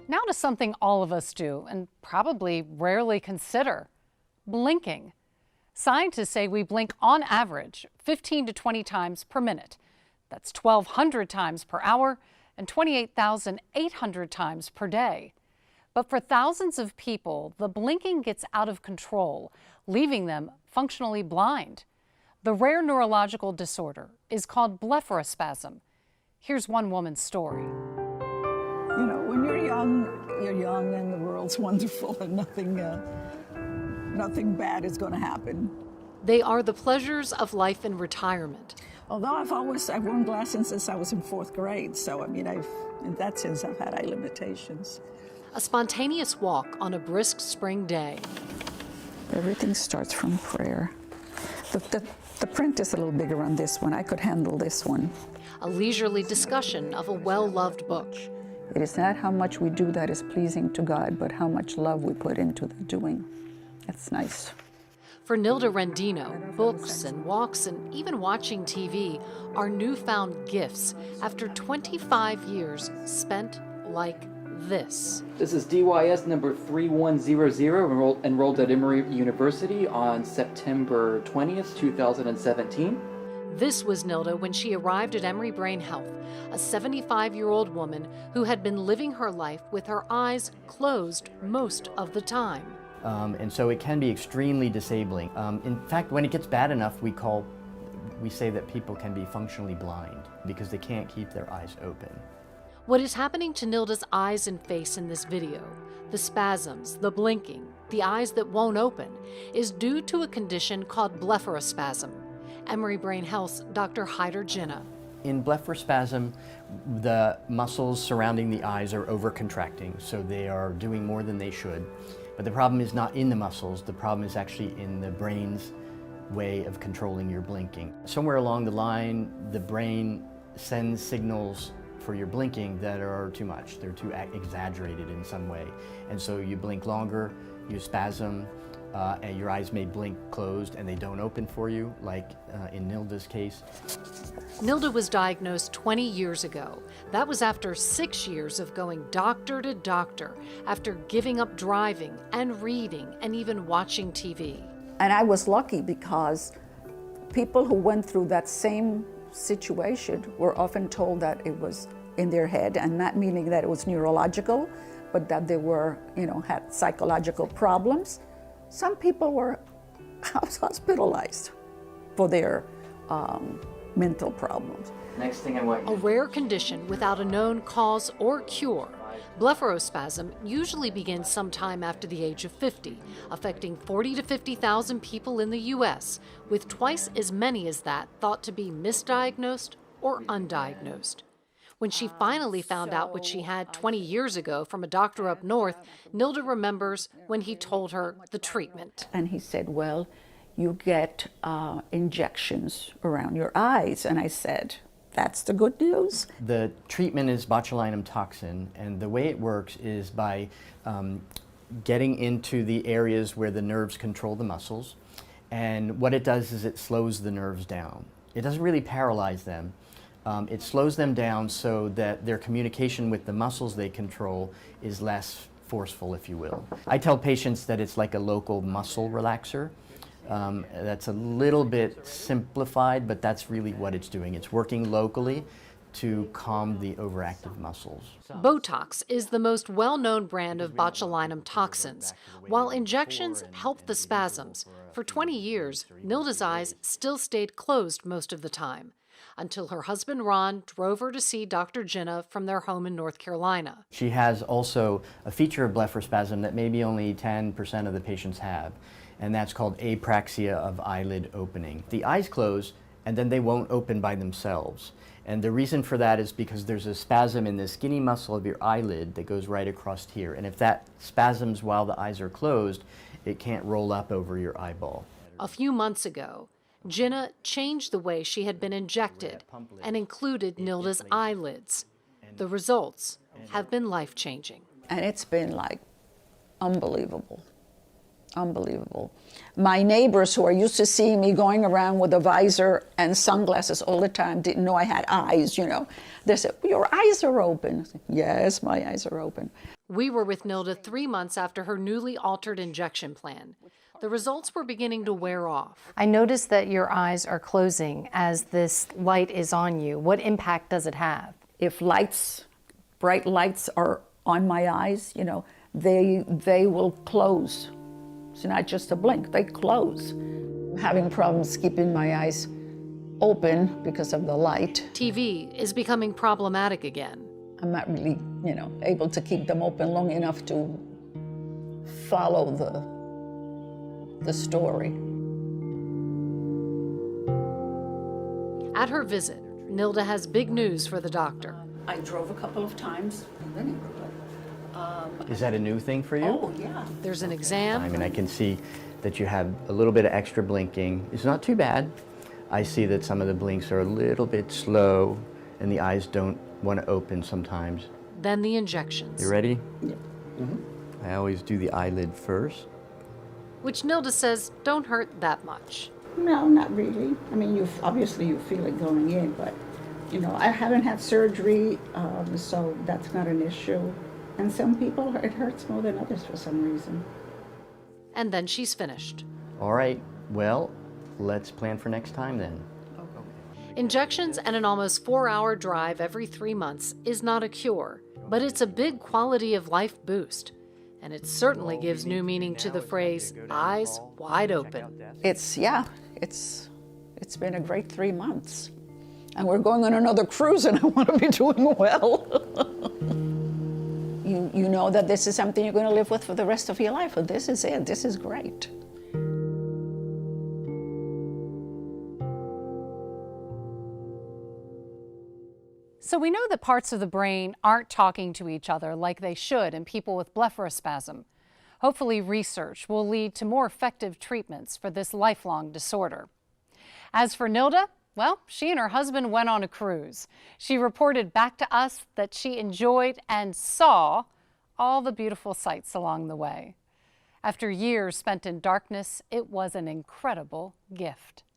Now to something all of us do and probably rarely consider: blinking. Scientists say we blink on average 15 to 20 times per minute. That's 1,200 times per hour and 28,800 times per day. But for thousands of people, the blinking gets out of control, leaving them functionally blind. The rare neurological disorder is called Blepharospasm. Here's one woman's story. You know, when you're young and the world's wonderful and nothing bad is going to happen. They are the pleasures of life in retirement. Although I've worn glasses since I was in 4th grade, so I mean, in that sense, I've had eye limitations. A spontaneous walk on a brisk spring day. Everything starts from prayer. The print is a little bigger on this one. I could handle this one. A leisurely discussion of a well-loved book. It is not how much we do that is pleasing to God, but how much love we put into the doing. That's nice. For Nilda Rendino, books and walks and even watching TV are newfound gifts after 25 years spent like this. This is DYS number 3100, enrolled at Emory University on September 20th, 2017. This was Nilda when she arrived at Emory Brain Health, a 75-year-old woman who had been living her life with her eyes closed most of the time. And so it can be extremely disabling. In fact, when it gets bad enough, we say that people can be functionally blind because they can't keep their eyes open. What is happening to Nilda's eyes and face in this video, the spasms, the blinking, the eyes that won't open, is due to a condition called Blepharospasm. Emory Brain Health's Dr. Haider Jinnah. In blepharospasm, the muscles surrounding the eyes are overcontracting, so they are doing more than they should. But the problem is not in the muscles, the problem is actually in the brain's way of controlling your blinking. Somewhere along the line, the brain sends signals for your blinking that are too much. They're too exaggerated in some way. And so you blink longer, you spasm, and your eyes may blink closed and they don't open for you, like in Nilda's case. Nilda was diagnosed 20 years ago. That was after 6 years of going doctor to doctor, after giving up driving and reading and even watching TV. And I was lucky because people who went through that same situation were often told that it was in their head, and not meaning that it was neurological, but that they were, had psychological problems. Some people were hospitalized for their mental problems. Next thing I want you A rare condition without a known cause or cure. Blepharospasm usually begins sometime after the age of 50, affecting 40 to 50,000 people in the U.S., with twice as many as that thought to be misdiagnosed or undiagnosed. When she finally found out what she had 20 years ago from a doctor up north, Nilda remembers when he told her the treatment. And he said, well, you get injections around your eyes. And I said, that's the good news. The treatment is botulinum toxin, and the way it works is by getting into the areas where the nerves control the muscles. And what it does is it slows the nerves down. It doesn't really paralyze them. It slows them down so that their communication with the muscles they control is less forceful, if you will. I tell patients that it's like a local muscle relaxer. That's a little bit simplified, but that's really what it's doing. It's working locally to calm the overactive muscles. Botox is the most well-known brand of botulinum toxins. While injections help the spasms, for 20 years, Nilda's eyes still stayed closed most of the time, until her husband Ron drove her to see Dr. Jinnah from their home in North Carolina. She has also a feature of blepharospasm that maybe only 10% of the patients have, and that's called apraxia of eyelid opening. The eyes close, and then they won't open by themselves. And the reason for that is because there's a spasm in the skinny muscle of your eyelid that goes right across here. And if that spasms while the eyes are closed, it can't roll up over your eyeball. A few months ago, Jinnah changed the way she had been injected and included Nilda's eyelids. The results have been life-changing. And it's been like unbelievable. Unbelievable. My neighbors who are used to seeing me going around with a visor and sunglasses all the time didn't know I had eyes, you know. They said, your eyes are open. I said, yes, my eyes are open. We were with Nilda 3 months after her newly altered injection plan. The results were beginning to wear off. I noticed that your eyes are closing as this light is on you. What impact does it have? If lights, bright lights are on my eyes, you know, they will close. It's not just a blink, they close. I'm having problems keeping my eyes open because of the light. TV is becoming problematic again. I'm not really, you know, able to keep them open long enough to follow the story. At her visit, Nilda has big news for the doctor. I drove a couple of times in the neighborhood. Is that a new thing for you? Oh, yeah. There's an exam. I mean, I can see that you have a little bit of extra blinking. It's not too bad. I see that some of the blinks are a little bit slow and the eyes don't want to open sometimes. Then the injections. You ready? Yeah. I always do the eyelid first. Which Nilda says don't hurt that much. No, not really. I mean, obviously you feel it going in, but you know, I haven't had surgery, so that's not an issue. And some people, it hurts more than others for some reason. And then she's finished. All right, well, let's plan for next time then. Injections and an almost 4-hour drive every 3 months is not a cure, but it's a big quality of life boost. And it certainly gives new meaning to the phrase, eyes wide open. It's been a great 3 months. And we're going on another cruise and I want to be doing well. You know that this is something you're going to live with for the rest of your life. Well, this is it. This is great. So we know that parts of the brain aren't talking to each other like they should in people with blepharospasm. Hopefully, research will lead to more effective treatments for this lifelong disorder. As for Nilda, well, she and her husband went on a cruise. She reported back to us that she enjoyed and saw all the beautiful sights along the way. After years spent in darkness, it was an incredible gift.